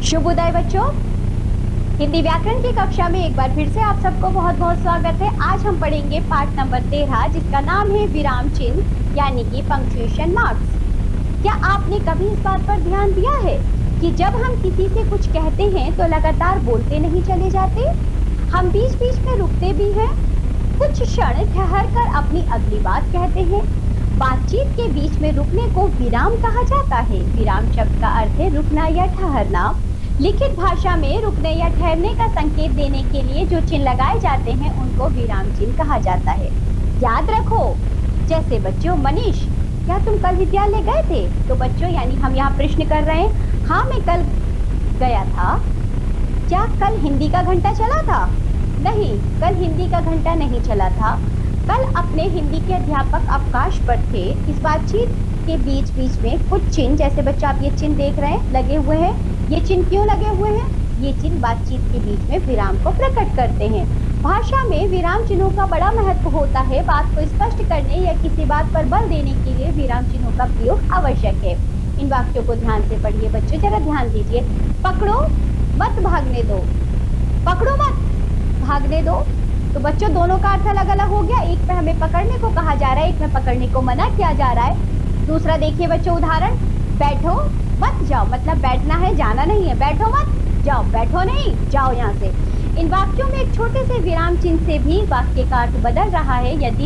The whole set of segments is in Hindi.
शुभ उदय बच्चों। हिंदी व्याकरण की कक्षा में एक बार फिर से आप सबको बहुत बहुत स्वागत है। आज हम पढ़ेंगे पाठ नंबर 13 जिसका नाम है विराम चिन्ह यानी कि पंक्चुएशन मार्क्स। क्या आपने कभी इस बात पर ध्यान दिया है कि जब हम किसी से कुछ कहते हैं तो लगातार बोलते नहीं चले जाते, हम बीच बीच में रुकते भी हैं, कुछ क्षण ठहर कर अपनी अगली बात कहते हैं। बातचीत के बीच में रुकने को विराम कहा जाता है। विराम शब्द का अर्थ है रुकना या ठहरना। लिखित भाषा में रुकने या ठहरने का संकेत देने के लिए जो चिन्ह लगाए जाते हैं उनको विराम चिन्ह कहा जाता है। याद रखो, जैसे बच्चों मनीष, क्या तुम कल विद्यालय गए थे? तो बच्चों यानी हम यहाँ प्रश्न कर रहे हैं, हाँ मैं कल गया था। क्या कल हिंदी का घंटा चला था? नहीं, कल हिंदी का घंटा नहीं चला था। कल अपने हिंदी के अध्यापक अवकाश पर थे। इस बातचीत के बीच बीच में कुछ चिन्ह, जैसे बच्चों आप ये चिन्ह देख रहे हैं लगे हुए हैं, ये चिन्ह क्यों लगे हुए हैं? ये चिन्ह बातचीत के बीच में विराम को प्रकट करते हैं। भाषा में विराम चिन्हों का बड़ा महत्व होता है। बात को स्पष्ट करने या किसी बात पर बल देने के लिए विराम चिन्हों का प्रयोग आवश्यक है। इन वाक्यों को ध्यान से पढ़िए बच्चों, जरा ध्यान दीजिए। पकड़ो मत भागने दो, पकड़ो मत भागने दो। तो बच्चों दोनों का अर्थ अलग अलग हो गया। एक में हमें पकड़ने को कहा जा रहा है, एक में पकड़ने को मना किया जा रहा है। दूसरा देखिए बच्चों उदाहरण, बैठो मत जाओ, मतलब बैठना है जाना नहीं है। बैठो मत जाओ, बैठो नहीं जाओ यहाँ से। इन वाक्यों में एक छोटे से विराम चिन्ह से भी वाक्य का अर्थ बदल रहा है। यदि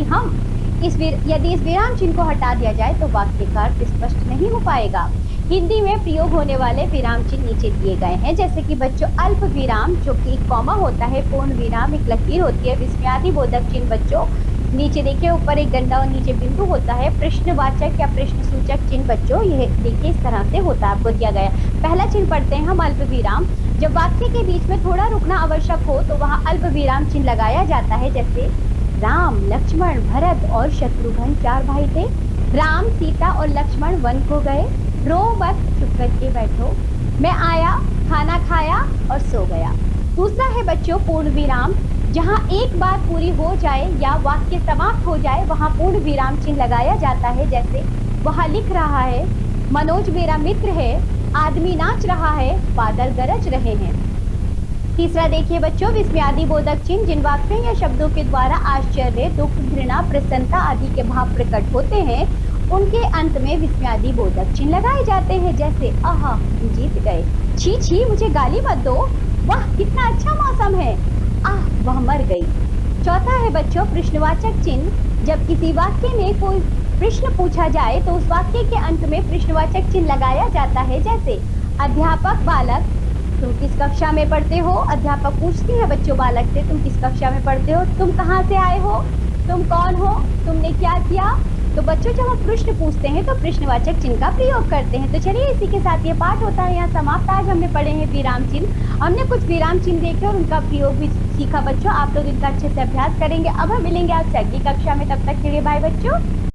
इस विराम चिन्ह को हटा दिया जाए तो वाक्य का अर्थ स्पष्ट नहीं हो पाएगा। हिंदी में प्रयोग होने वाले विराम चिन्ह नीचे दिए गए हैं, जैसे कि बच्चों अल्प विराम जो कि एक कॉमा होता है, पूर्ण विराम एक लकीर होती है, विस्मयादि बोधक चिन्ह बच्चों नीचे देखिए ऊपर एक डंडा और नीचे बिंदु होता है, प्रश्नवाचक या प्रश्न सूचक चिन्ह बच्चों यह देखिए इस तरह से होता है, आपको दिया गया। पहला चिन्ह पढ़ते हैं हम अल्प विराम। जब वाक्य के बीच में थोड़ा रुकना आवश्यक हो तो वहाँ अल्प विराम चिन्ह लगाया जाता है। जैसे राम, लक्ष्मण, भरत और शत्रुघ्न 4 भाई थे। राम, सीता और लक्ष्मण वन को गए। रो मत, चुप करके बैठो। मैं आया, खाना खाया और सो गया। दूसरा है बच्चों पूर्ण विराम। जहाँ एक बात पूरी हो जाए या वाक्य समाप्त हो जाए वहाँ पूर्ण विराम चिन्ह लगाया जाता है। जैसे वह लिख रहा है, मनोज मेरा मित्र है, आदमी नाच रहा है, बादल गरज रहे हैं। तीसरा देखिए बच्चों विस्मयादि बोधक चिन्ह। जिन वाक्यों या शब्दों के द्वारा आश्चर्य, दुख, घृणा, प्रसन्नता आदि के भाव प्रकट होते हैं उनके अंत में विस्मयादि बोधक चिन्ह लगाए जाते हैं। जैसे आहा जीत गए, छी छी मुझे गाली मत दो, वाह कितना अच्छा मौसम है, आह वह मर गई। चौथा है बच्चों प्रश्नवाचक चिन्ह। जब किसी वाक्य में कोई प्रश्न पूछा जाए तो उस वाक्य के अंत में प्रश्नवाचक चिन्ह लगाया जाता है। जैसे अध्यापक बालक, तुम किस कक्षा में पढ़ते हो? अध्यापक पूछती है बच्चों बालक से, तुम किस कक्षा में पढ़ते हो? तुम कहाँ से आए हो? तुम कौन हो? तुमने क्या किया? तो बच्चों जब हम प्रश्न पूछते हैं तो प्रश्नवाचक चिन्ह का प्रयोग करते हैं। तो चलिए इसी के साथ ये पाठ होता है यहाँ समाप्त। आज हमने पढ़े हैं विराम चिन्ह। हमने कुछ विराम चिन्ह देखे और उनका प्रयोग भी सीखा बच्चों। आप लोग इनका अच्छे से अभ्यास करेंगे। अब हम मिलेंगे आपसे अगली कक्षा में, तब तक के लिए बाय बच्चों।